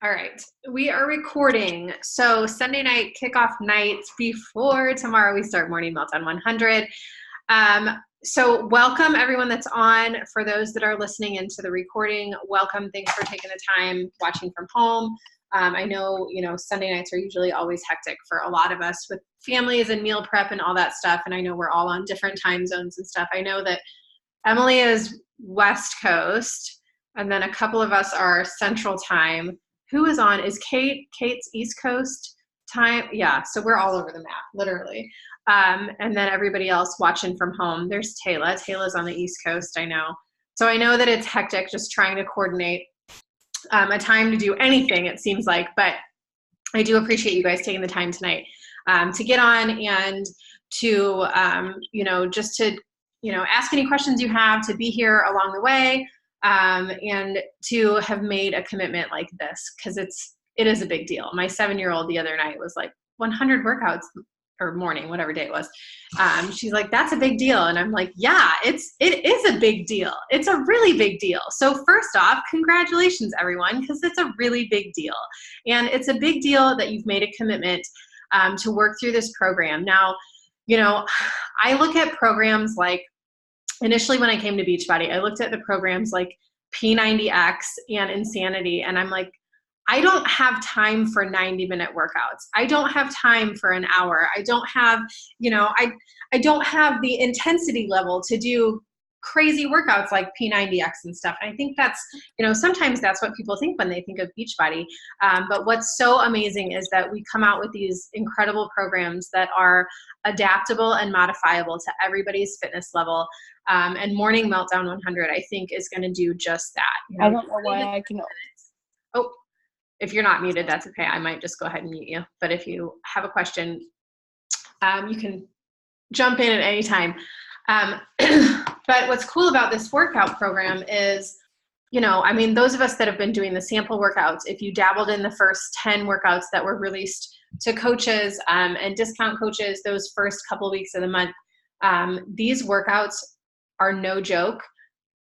All right, we are recording. So Sunday night kickoff night before tomorrow we start Morning Meltdown 100. So welcome everyone that's on. For those that are listening into the recording, welcome. Thanks for taking the time watching from home. I know, Sunday nights are usually always hectic for a lot of us with families and meal prep and all that stuff. And I know we're all on different time zones and stuff. I know that Emily is West Coast, and then a couple of us are Central Time. Who is on? Is Kate's East Coast time? Yeah, so we're all over the map, literally. And then everybody else watching from home. There's Taylor. Taylor's on the East Coast, I know. So I know that it's hectic just trying to coordinate a time to do anything, it seems like. But I do appreciate you guys taking the time tonight to get on and to, just to, ask any questions you have, to be here along the way. And to have made a commitment like this, because it is a big deal. My 7-year-old the other night was like 100 workouts or morning, whatever day it was. She's like, that's a big deal. And I'm like, yeah, it is a big deal. It's a really big deal. So first off, congratulations everyone, because it's a really big deal. And it's a big deal that you've made a commitment to work through this program. Now, I look at programs like, initially when I came to Beachbody, I looked at the programs like P90X and Insanity, and I'm like, I don't have time for 90-minute workouts. I don't have time for an hour. I don't have, I don't have the intensity level to do crazy workouts like P90X and stuff. And I think that's, sometimes that's what people think when they think of Beachbody. But what's so amazing is that we come out with these incredible programs that are adaptable and modifiable to everybody's fitness level. And Morning Meltdown 100, I think, is going to do just that. I don't know why I can. Oh, if you're not muted, that's okay. I might just go ahead and mute you. But if you have a question, you can jump in at any time. But what's cool about this workout program is, those of us that have been doing the sample workouts, if you dabbled in the first 10 workouts that were released to coaches and discount coaches those first couple weeks of the month, these workouts are no joke,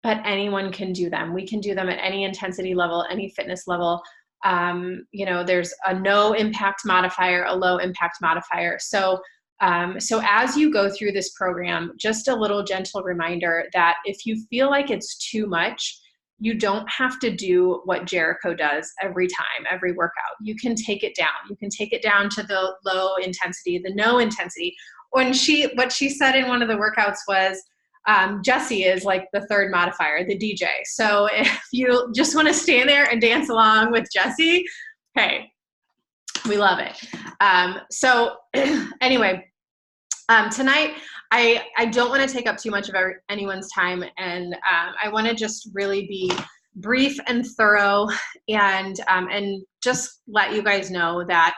but anyone can do them. We can do them at any intensity level, any fitness level. There's a no impact modifier, a low impact modifier. So as you go through this program, just a little gentle reminder that if you feel like it's too much, you don't have to do what Jericho does every time, every workout. You can take it down. You can take it down to the low intensity, the no intensity. What she said in one of the workouts was, Jesse is like the third modifier, the DJ. So if you just want to stand there and dance along with Jesse, hey, we love it. So anyway, tonight, I don't want to take up too much of anyone's time, and I want to just really be brief and thorough and just let you guys know that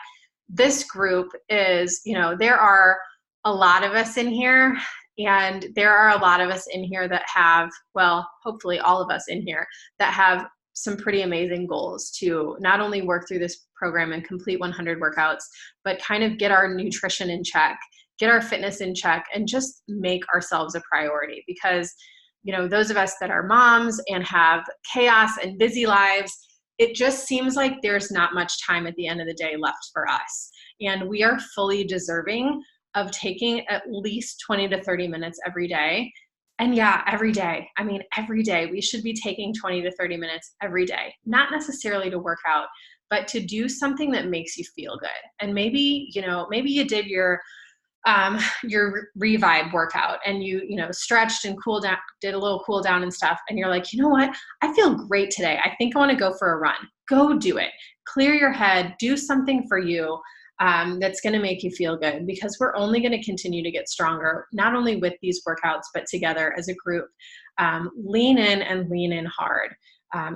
this group is, there are a lot of us in here, and there are a lot of us in here that have, well, hopefully all of us in here that have some pretty amazing goals to not only work through this program and complete 100 workouts, but kind of get our nutrition in check, get our fitness in check, and just make ourselves a priority. Because, those of us that are moms and have chaos and busy lives, it just seems like there's not much time at the end of the day left for us. And we are fully deserving of taking at least 20 to 30 minutes every day. And yeah, every day. Every day we should be taking 20 to 30 minutes every day, not necessarily to work out, but to do something that makes you feel good. And maybe you did your revive workout and you stretched and cooled down, did a little cool down and stuff. And you're like, you know what? I feel great today. I think I want to go for a run. Go do it. Clear your head, do something for you. That's going to make you feel good, because we're only going to continue to get stronger, not only with these workouts, but together as a group. Lean in and lean in hard.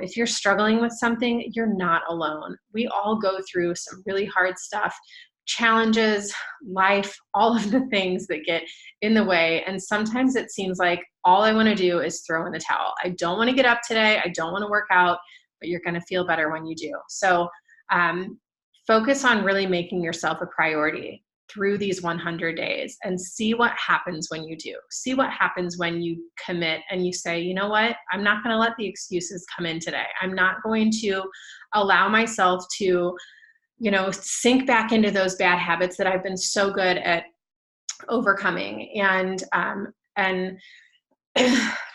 If you're struggling with something, you're not alone. We all go through some really hard stuff, challenges, life, all of the things that get in the way. And sometimes it seems like all I want to do is throw in the towel. I don't want to get up today. I don't want to work out, but you're going to feel better when you do. So, focus on really making yourself a priority. through these 100 days and see what happens when you do. See what happens when you commit and you say, you know what, I'm not going to let the excuses come in today. I'm not going to allow myself to, you know, sink back into those bad habits that I've been so good at overcoming. And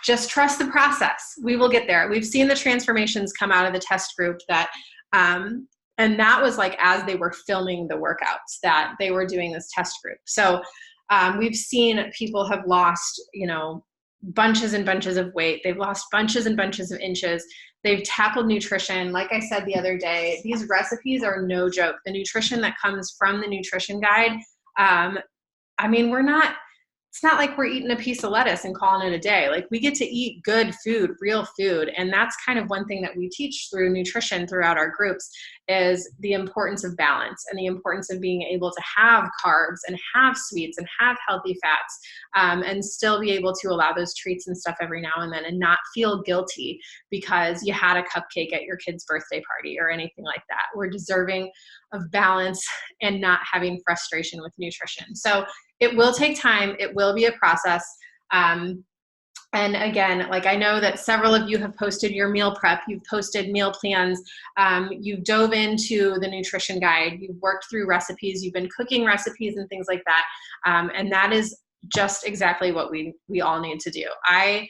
just trust the process. We will get there. We've seen the transformations come out of the test group that, and that was like as they were filming the workouts that they were doing this test group. So we've seen people have lost, you know, bunches and bunches of weight. They've lost bunches and bunches of inches. They've tackled nutrition. Like I said the other day, these recipes are no joke. The nutrition that comes from the nutrition guide, I mean, it's not like we're eating a piece of lettuce and calling it a day. Like, we get to eat good food, real food. And that's kind of one thing that we teach through nutrition throughout our groups, is the importance of balance and the importance of being able to have carbs and have sweets and have healthy fats, and still be able to allow those treats and stuff every now and then and not feel guilty because you had a cupcake at your kid's birthday party or anything like that. We're deserving of balance and not having frustration with nutrition. So it will take time. It will be a process. And again, like, I know that several of you have posted your meal prep, you've posted meal plans, you've dove into the nutrition guide, you've worked through recipes, you've been cooking recipes and things like that. And that is just exactly what we all need to do. I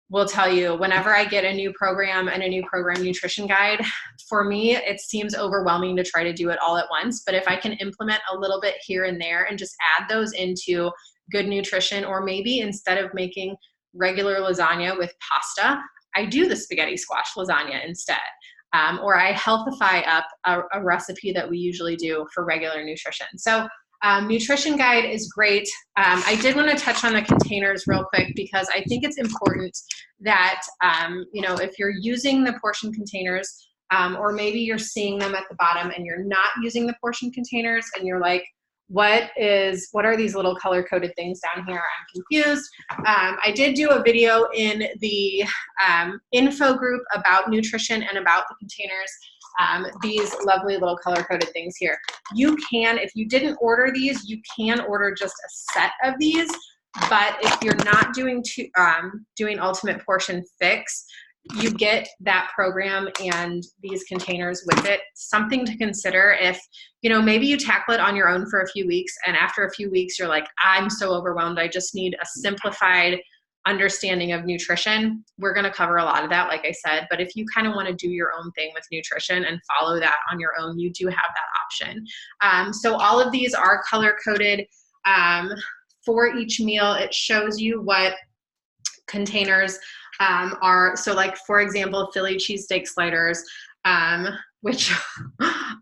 will tell you, whenever I get a new program and a new program nutrition guide, for me, it seems overwhelming to try to do it all at once. But if I can implement a little bit here and there and just add those into good nutrition, or maybe instead of making regular lasagna with pasta, I do the spaghetti squash lasagna instead. Or I healthify up a recipe that we usually do for regular nutrition. So nutrition guide is great. I did want to touch on the containers real quick, because I think it's important that, you know, if you're using the portion containers, or maybe you're seeing them at the bottom and you're not using the portion containers and you're like, what are these little color coded things down here? I'm confused. I did do a video in the info group about nutrition and about the containers. These lovely little color coded things here. You can, if you didn't order these, you can order just a set of these. But if you're not doing Ultimate Portion Fix, you get that program and these containers with it. Something to consider if, you know, maybe you tackle it on your own for a few weeks, and after a few weeks you're like, I'm so overwhelmed, I just need a simplified understanding of nutrition. We're going to cover a lot of that, like I said, but if you kind of want to do your own thing with nutrition and follow that on your own, you do have that option. So all of these are color coded for each meal. It shows you what containers are. So, like, for example, Philly cheesesteak sliders, which,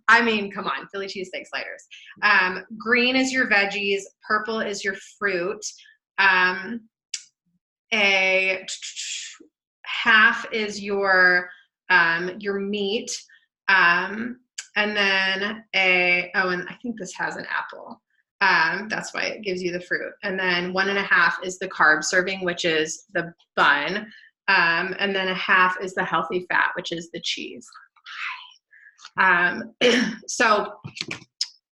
I mean, come on, Philly cheesesteak sliders. Green is your veggies, purple is your fruit, a half is your meat, and then and I think this has an apple. That's why it gives you the fruit. And then 1.5 is the carb serving, which is the bun. And then 1/2 is the healthy fat, which is the cheese. So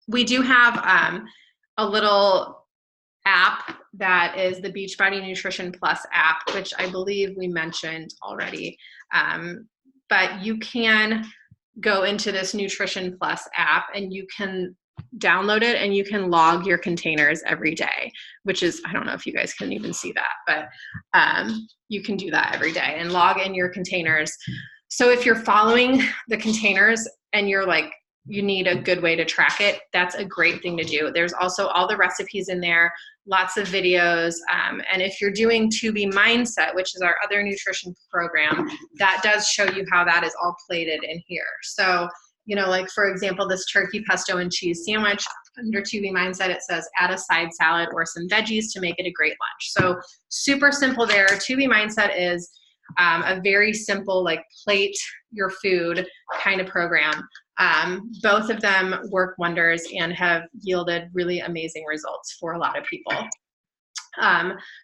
we do have a little app that is the Beachbody Nutrition Plus app, which I believe we mentioned already. But you can go into this Nutrition Plus app and you can download it and you can log your containers every day, which is, I don't know if you guys can even see that, but you can do that every day and log in your containers. So if you're following the containers and you're like, you need a good way to track it, that's a great thing to do. There's also all the recipes in there, lots of videos. And if you're doing 2B Mindset, which is our other nutrition program, that does show you how that is all plated in here. So, you know, like, for example, this turkey pesto and cheese sandwich, under 2B Mindset, it says add a side salad or some veggies to make it a great lunch. So super simple there. 2B Mindset is a very simple, like, plate your food kind of program. Both of them work wonders and have yielded really amazing results for a lot of people.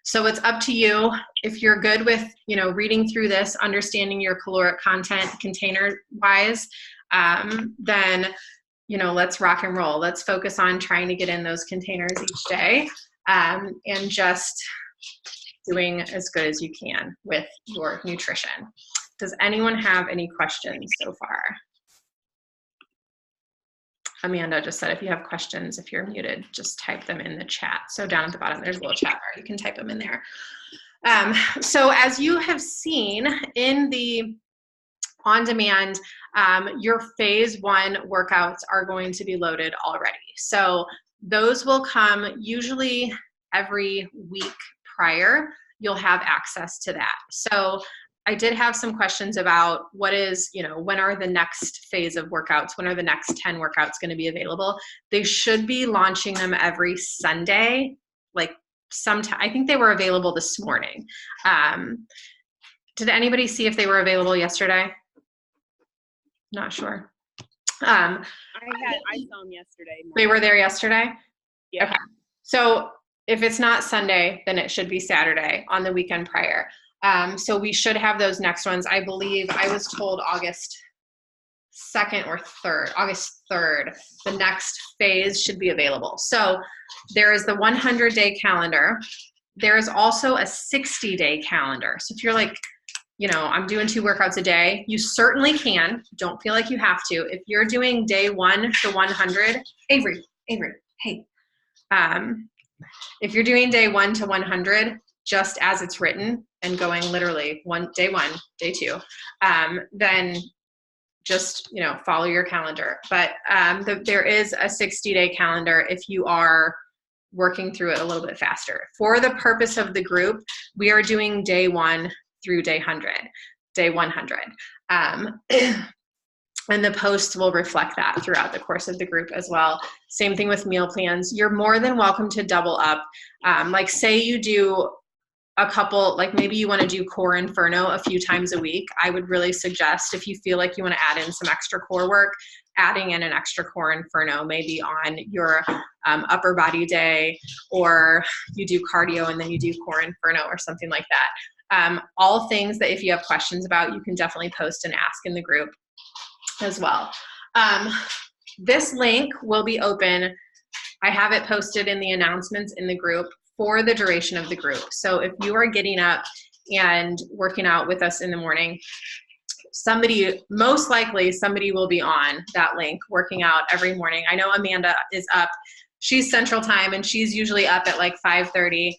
So it's up to you. If you're good with, you know, reading through this, understanding your caloric content container wise, then you know, let's rock and roll. Let's focus on trying to get in those containers each day, and just doing as good as you can with your nutrition. Does anyone have any questions so far? Amanda just said if you have questions, if you're muted, just type them in the chat. So down at the bottom, there's a little chat bar. You can type them in there. So as you have seen in the on-demand, your phase 1 workouts are going to be loaded already. So those will come usually every week prior. You'll have access to that. So I did have some questions about what is, you know, when are the next phase of workouts? When are the next 10 workouts going to be available? They should be launching them every Sunday, like sometime. I think they were available this morning. Did anybody see if they were available yesterday? Not sure. I saw them yesterday. They were there yesterday? Yeah. Okay. So if it's not Sunday, then it should be Saturday on the weekend prior. So we should have those next ones. I believe I was told August 2nd or 3rd, August 3rd, the next phase should be available. So there is the 100-day calendar. There is also a 60-day calendar. So if you're like, you know, I'm doing 2 workouts a day, you certainly can. Don't feel like you have to. If you're doing day 1 to 100, Avery, hey. If you're doing day 1 to 100, just as it's written and going literally day 1, day 2, then just, you know, follow your calendar. But there is a 60-day calendar if you are working through it a little bit faster. For the purpose of the group, we are doing day 1 through day 100. And the posts will reflect that throughout the course of the group as well. Same thing with meal plans. You're more than welcome to double up. Like say you do a couple, like maybe you want to do core inferno a few times a week. I would really suggest, if you feel like you want to add in some extra core work, adding in an extra core inferno, maybe on your upper body day, or you do cardio and then you do core inferno or something like that. All things that if you have questions about, you can definitely post and ask in the group as well. This link will be open. I have it posted in the announcements in the group for the duration of the group. So if you are getting up and working out with us in the morning, most likely somebody will be on that link working out every morning. I know Amanda is up. She's Central Time and she's usually up at like 5:30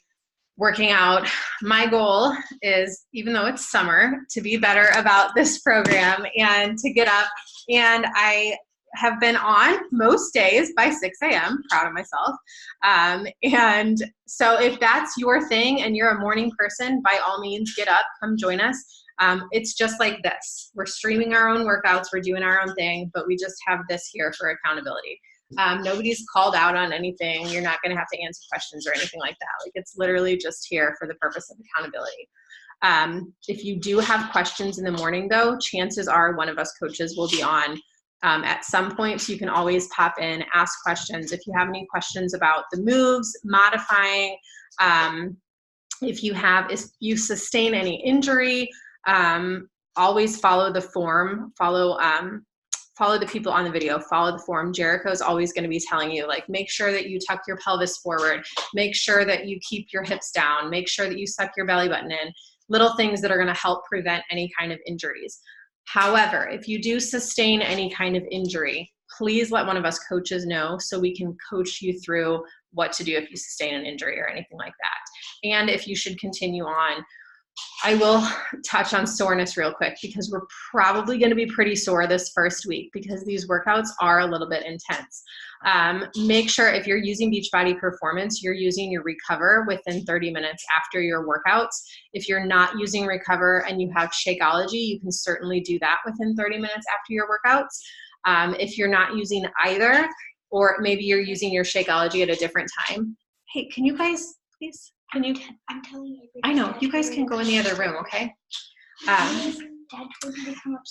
working out. My goal is, even though it's summer, to be better about this program and to get up. And I have been on most days by 6 a.m., proud of myself. And so if that's your thing and you're a morning person, by all means, get up, come join us. It's just like this. We're streaming our own workouts, we're doing our own thing, but we just have this here for accountability. Nobody's called out on anything. You're not going to have to answer questions or anything like that. Like, it's literally just here for the purpose of accountability. If you do have questions in the morning though, chances are one of us coaches will be on at some point, so you can always pop in, ask questions. If you have any questions about the moves, modifying, if you sustain any injury, always follow the form, follow the people on the video, follow the form. Jericho's always going to be telling you, like, make sure that you tuck your pelvis forward, make sure that you keep your hips down, make sure that you suck your belly button in, little things that are going to help prevent any kind of injuries. However, if you do sustain any kind of injury, please let one of us coaches know so we can coach you through what to do if you sustain an injury or anything like that. And if you should continue on, I will touch on soreness real quick, because we're probably going to be pretty sore this first week because these workouts are a little bit intense. Make sure if you're using Beachbody Performance, you're using your Recover within 30 minutes after your workouts. If you're not using Recover and you have Shakeology, you can certainly do that within 30 minutes after your workouts. If you're not using either, or maybe you're using your Shakeology at a different time, hey, can you guys please? I'm telling you. I know. You guys can go in the other room, okay?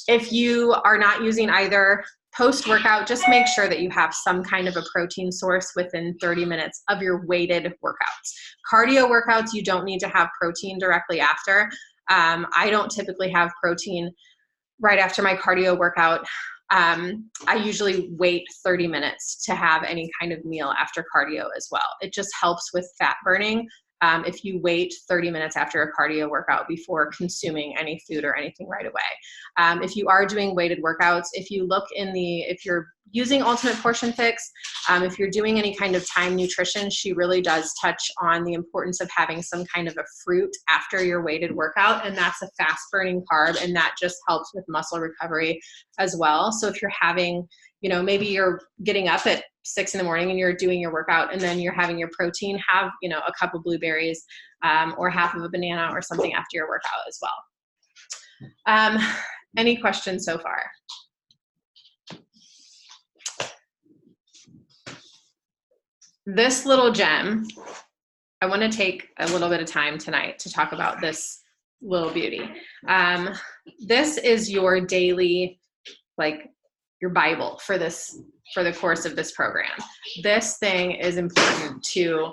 If you are not using either, post-workout, just make sure that you have some kind of a protein source within 30 minutes of your weighted workouts. Cardio workouts, you don't need to have protein directly after. I don't typically have protein right after my cardio workout. I usually wait 30 minutes to have any kind of meal after cardio as well. It just helps with fat burning. If you wait 30 minutes after a cardio workout before consuming any food or anything right away. If you are doing weighted workouts, if you're using Ultimate Portion Fix, if you're doing any kind of time nutrition, she really does touch on the importance of having some kind of a fruit after your weighted workout, and that's a fast burning carb, and that just helps with muscle recovery as well. So if you're having, maybe you're getting up at 6 in the morning and you're doing your workout and then you're having your protein, have, a cup of blueberries or half of a banana or something after your workout as well. Any questions so far? This little gem, I want to take a little bit of time tonight to talk about this little beauty. This is your daily, your Bible for the course of this program. This thing is important to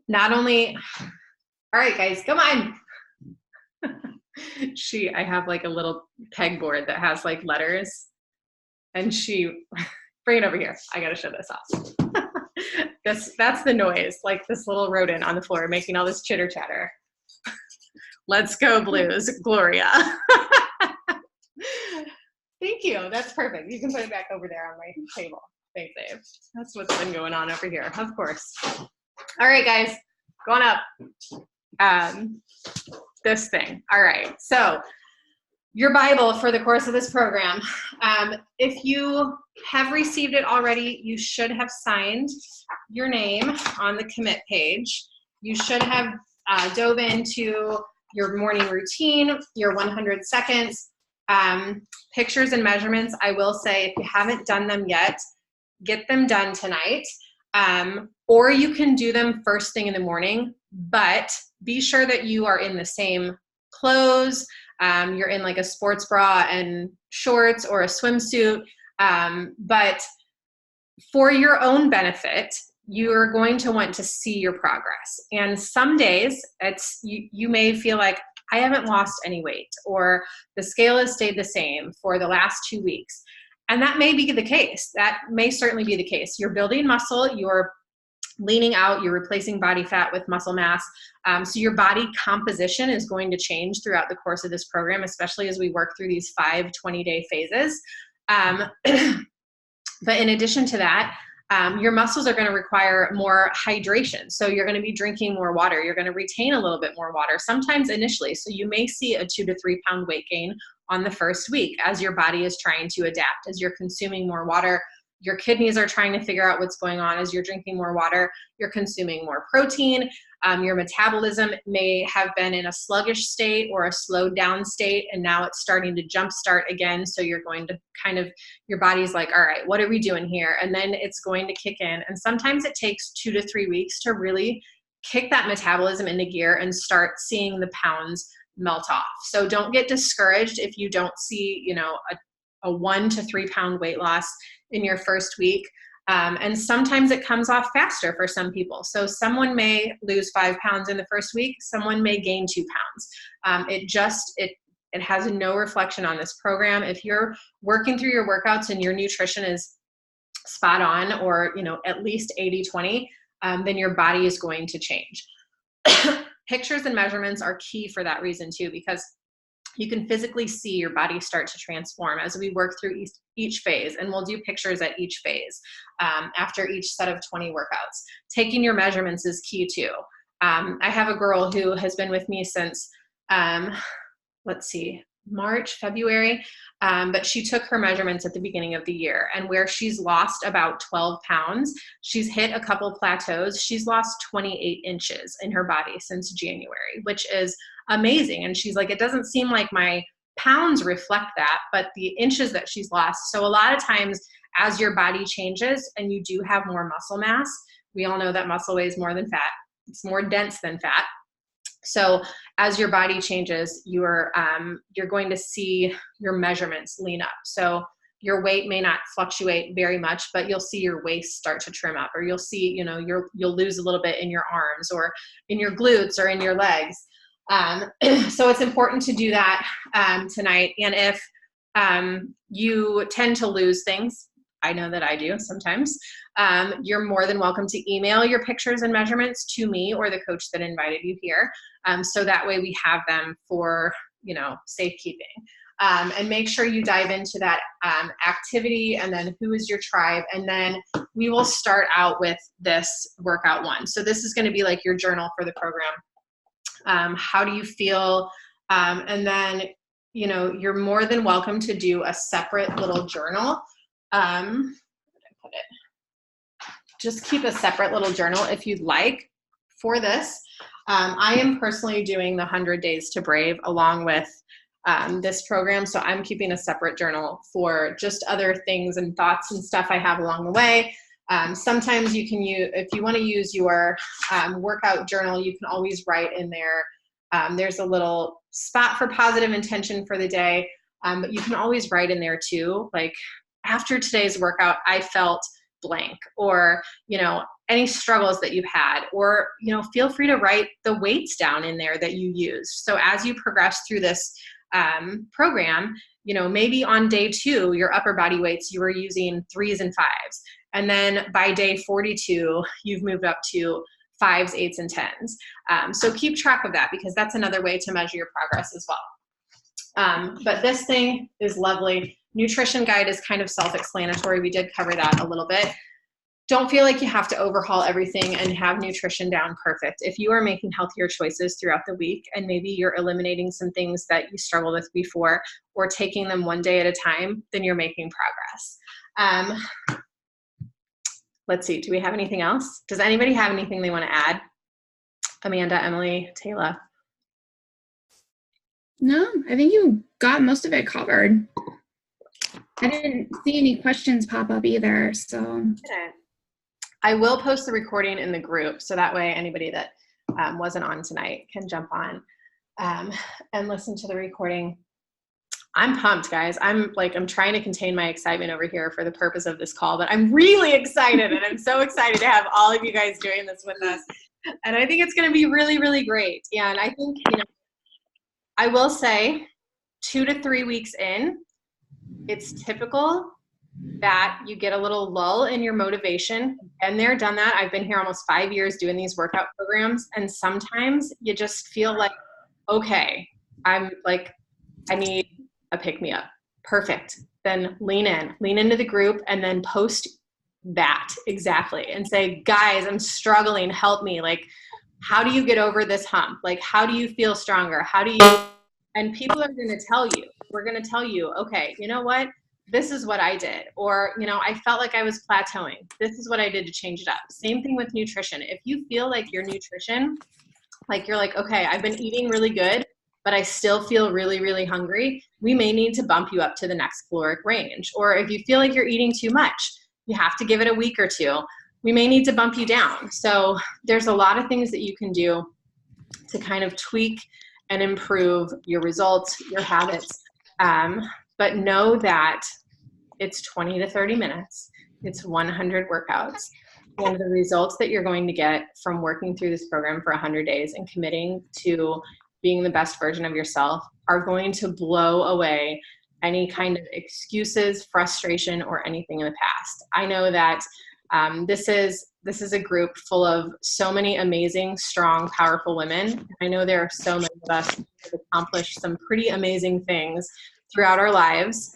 not only, all right guys, come on. I have a little pegboard that has letters, and bring it over here. I got to show this off. That's the noise, this little rodent on the floor making all this chitter chatter. Let's go Blues, Gloria. Thank you. That's perfect. You can put it back over there on my table. Thanks, Dave. That's what's been going on over here, of course. All right, guys, going up. This thing. All right. So your Bible for the course of this program. If you have received it already, you should have signed your name on the commit page. You should have dove into your morning routine, your 100 seconds, pictures and measurements. I will say, if you haven't done them yet, get them done tonight. Or you can do them first thing in the morning, but be sure that you are in the same clothes. You're in a sports bra and shorts or a swimsuit. But for your own benefit, you're going to want to see your progress. And some days you may feel like, I haven't lost any weight, or the scale has stayed the same for the last 2 weeks. And that may be the case. That may certainly be the case. You're building muscle, you're leaning out, you're replacing body fat with muscle mass. So your body composition is going to change throughout the course of this program, especially as we work through these 5 20-day phases. But in addition to that, your muscles are going to require more hydration. So you're going to be drinking more water. You're going to retain a little bit more water, sometimes initially. So you may see a 2 to 3 pound weight gain on the first week as your body is trying to adapt, as you're consuming more water. Your kidneys are trying to figure out what's going on as you're drinking more water. You're consuming more protein. Your metabolism may have been in a sluggish state or a slowed down state, and now it's starting to jumpstart again. So you're going to your body's like, all right, what are we doing here? And then it's going to kick in. And sometimes it takes 2 to 3 weeks to really kick that metabolism into gear and start seeing the pounds melt off. So don't get discouraged if you don't see, a 1 to 3 pound weight loss in your first week. And sometimes it comes off faster for some people. So someone may lose 5 pounds in the first week. Someone may gain 2 pounds. It has no reflection on this program. If you're working through your workouts and your nutrition is spot on, or, at least 80-20, then your body is going to change. Pictures and measurements are key for that reason too, because you can physically see your body start to transform as we work through each phase. And we'll do pictures at each phase after each set of 20 workouts. Taking your measurements is key too. I have a girl who has been with me since, March, February, but she took her measurements at the beginning of the year, and where she's lost about 12 pounds, she's hit a couple plateaus. She's lost 28 inches in her body since January, which is amazing. And she's like, it doesn't seem like my pounds reflect that, but the inches that she's lost. So a lot of times as your body changes and you do have more muscle mass, we all know that muscle weighs more than fat. It's more dense than fat. So as your body changes, you're going to see your measurements lean up. So your weight may not fluctuate very much, but you'll see your waist start to trim up, or you'll see, you'll lose a little bit in your arms or in your glutes or in your legs. So it's important to do that tonight. And if you tend to lose things. I know that I do sometimes. You're more than welcome to email your pictures and measurements to me or the coach that invited you here. So that way we have them for, safekeeping. And make sure you dive into that activity, and then who is your tribe. And then we will start out with this workout one. So this is going to be like your journal for the program. How do you feel? And then, you're more than welcome to do a separate little journal. Where did I put it? Just keep a separate little journal if you'd like for this. I am personally doing the 100 Days to Brave along with this program. So I'm keeping a separate journal for just other things and thoughts and stuff I have along the way. Sometimes you can use, if you want to use your workout journal, you can always write in there. There's a little spot for positive intention for the day, but you can always write in there too. Like, after today's workout, I felt blank, or, any struggles that you've had, or, feel free to write the weights down in there that you used. So as you progress through this program, maybe on day 2, your upper body weights, you were using 3s and 5s. And then by day 42, you've moved up to 5s, 8s, and 10s. So keep track of that, because that's another way to measure your progress as well. But this thing is lovely. Nutrition guide is kind of self-explanatory. We did cover that a little bit. Don't feel like you have to overhaul everything and have nutrition down perfect. If you are making healthier choices throughout the week, and maybe you're eliminating some things that you struggled with before, or taking them one day at a time, then you're making progress. Let's see, do we have anything else? Does anybody have anything they want to add? Amanda, Emily, Taylor? No, I think you got most of it covered. I didn't see any questions pop up either, so. I will post the recording in the group, so that way anybody that wasn't on tonight can jump on and listen to the recording. I'm pumped, guys. I'm trying to contain my excitement over here for the purpose of this call, but I'm really excited, and I'm so excited to have all of you guys doing this with us. And I think it's going to be really, really great. And I think, I will say 2 to 3 weeks in, it's typical that you get a little lull in your motivation. Been there, done that. I've been here almost 5 years doing these workout programs. And sometimes you just feel like, okay, I need a pick me up. Perfect. Then lean into the group, and then post that exactly and say, guys, I'm struggling. Help me. Like, how do you get over this hump? Like, how do you feel stronger? And people are going to tell you, we're going to tell you, okay, you know what? This is what I did. Or, I felt like I was plateauing. This is what I did to change it up. Same thing with nutrition. If you feel like your nutrition, like you're like, okay, I've been eating really good, but I still feel really, really hungry, we may need to bump you up to the next caloric range. Or if you feel like you're eating too much, you have to give it a week or 2. We may need to bump you down. So there's a lot of things that you can do to kind of tweak and improve your results, your habits. But know that it's 20 to 30 minutes. It's 100 workouts. And the results that you're going to get from working through this program for 100 days and committing to being the best version of yourself are going to blow away any kind of excuses, frustration, or anything in the past. I know that this is a group full of so many amazing, strong, powerful women. I know there are so many of us who have accomplished some pretty amazing things throughout our lives,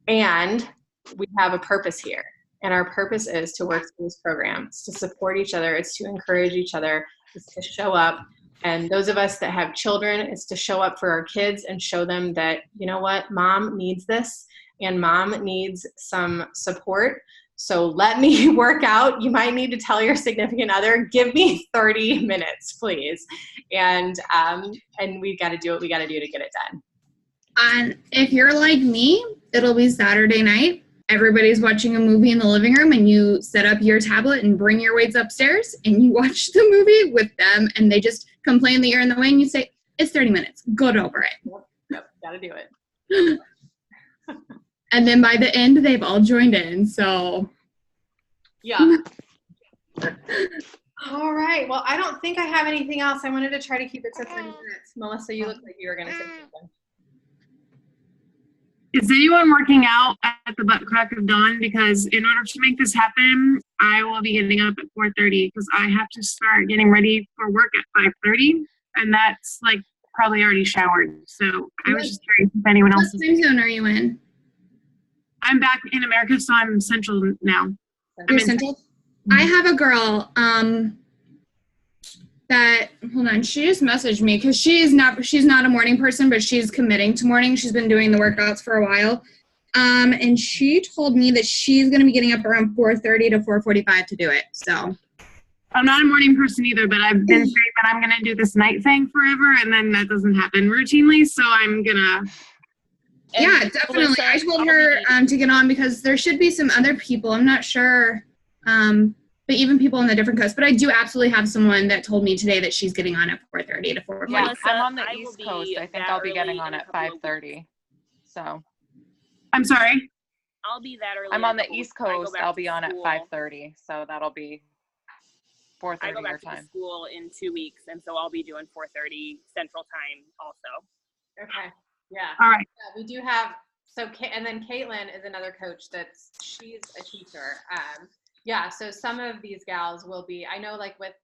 and we have a purpose here. And our purpose is to work through this program. It's to support each other. It's to encourage each other. It's to show up. And those of us that have children, it's to show up for our kids and show them that, you know what, mom needs this, and mom needs some support. So let me work out. You might need to tell your significant other, give me 30 minutes, please. And we got to do what we got to do to get it done. And if you're like me, it'll be Saturday night. Everybody's watching a movie in the living room, and you set up your tablet and bring your weights upstairs, and you watch the movie with them, and they just complain that you're in the way, and you say, it's 30 minutes. Get over it. Yep, got to do it. And then by the end, they've all joined in, so. Yeah. All right. Well, I don't think I have anything else. I wanted to try to keep it to 30 minutes. Melissa, you look like you were going to say something. Is anyone working out at the butt crack of dawn? Because in order to make this happen, I will be getting up at 4:30 because I have to start getting ready for work at 5:30, and that's like probably already showered. So I was just curious if anyone else What is. time zone are you in? I'm back in America, so I'm central now. You're in- Central? I have a girl that, hold on, she just messaged me because she's not a morning person, but she's committing to morning. She's been doing the workouts for a while. And she told me that she's going to be getting up around 4:30 to 4:45 to do it. So I'm not a morning person either, but I've been saying that I'm going to do this night thing forever, and then that doesn't happen routinely, so I'm going to. yeah, definitely. Melissa, I told I'll her be- to get on because there should be some other people. I'm not sure. But even people on the different coasts. But I do absolutely have someone that told me today that she's getting on at 4:30 to 4:45. Yeah, Melissa, I'm on the I will East be Coast. I think that I'll be early getting in on a at couple of 5:30. So I'm sorry. I'll be that early. I'm in a on the couple East weeks. I go Coast. back I'll to be on at school. 5:30. So that'll be I 4:30 go your back to time. school in 2 weeks, and so I'll be doing 4:30 Central Time also. Okay. Yeah. All right. Yeah, we do have, and then Caitlin is another coach she's a teacher. Yeah, so some of these gals will be, I know like with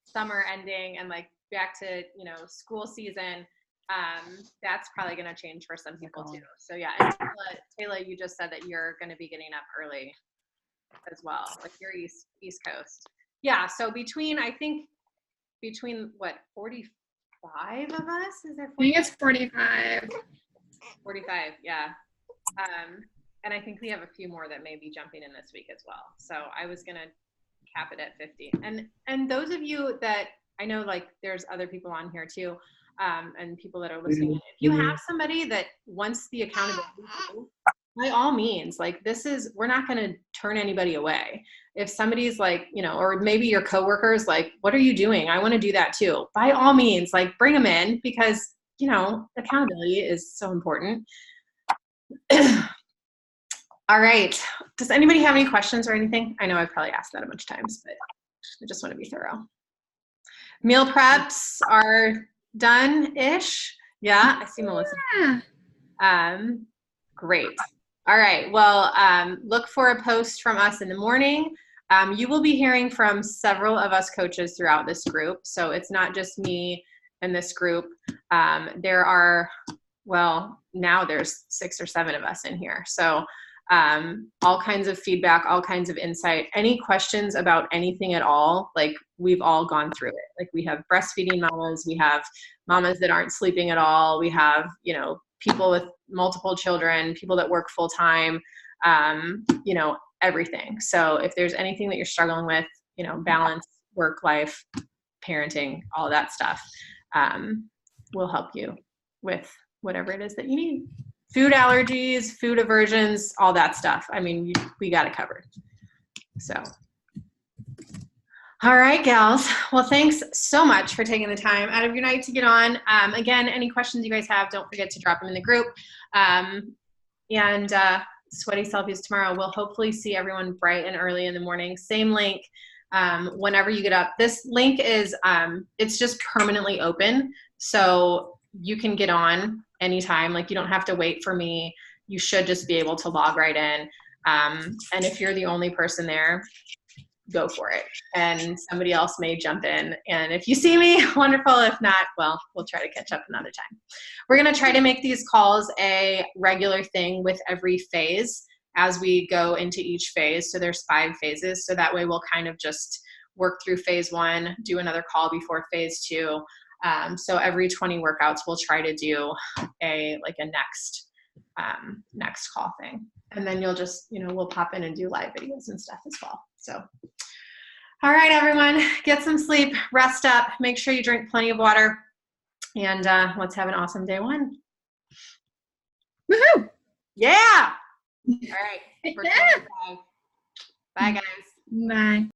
summer ending and like back to, school season, that's probably going to change for some people too. So yeah, and Taylor, you just said that you're going to be getting up early as well, like you're East Coast. Yeah, so between what, 45 of us? Is there 45? I think it's 45. 45, yeah. And I think we have a few more that may be jumping in this week as well. So I was gonna cap it at 50. And those of you that I know, like there's other people on here too, and people that are listening. If you have somebody that wants the accountability, by all means, like we're not gonna turn anybody away. If somebody's like, or maybe your coworkers like, what are you doing? I want to do that too. By all means, like bring them in because accountability is so important. All right. Does anybody have any questions or anything? I know I've probably asked that a bunch of times, but I just want to be thorough. Meal preps are done-ish. Yeah, I see Melissa. Yeah. Great. All right. Well, look for a post from us in the morning. You will be hearing from several of us coaches throughout this group. So it's not just me and this group. There are, now there's 6 or 7 of us in here. So all kinds of feedback, all kinds of insight, any questions about anything at all, like we've all gone through it. Like we have breastfeeding mamas, we have mamas that aren't sleeping at all, we have, people with multiple children, people that work full time, everything. So if there's anything that you're struggling with, balance, work life, parenting, all that stuff, we'll help you with whatever it is that you need. Food allergies, food aversions, all that stuff. I mean, we got it covered. So, all right, gals. Well, thanks so much for taking the time out of your night to get on. Again, any questions you guys have, don't forget to drop them in the group. And sweaty selfies tomorrow. We'll hopefully see everyone bright and early in the morning. Same link whenever you get up. This link is, it's just permanently open. So you can get on anytime. Like you don't have to wait for me. You should just be able to log right in. And if you're the only person there, go for it. And somebody else may jump in. And if you see me, wonderful. If not, well, we'll try to catch up another time. We're going to try to make these calls a regular thing with every phase as we go into each phase. So there's 5 phases. So that way we'll kind of just work through phase 1, do another call before phase 2. So every 20 workouts, we'll try to do a next call thing. And then you'll just, we'll pop in and do live videos and stuff as well. So, all right, everyone, get some sleep, rest up, make sure you drink plenty of water, and let's have an awesome day 1. Woohoo! Yeah. All right. Bye, guys. Bye.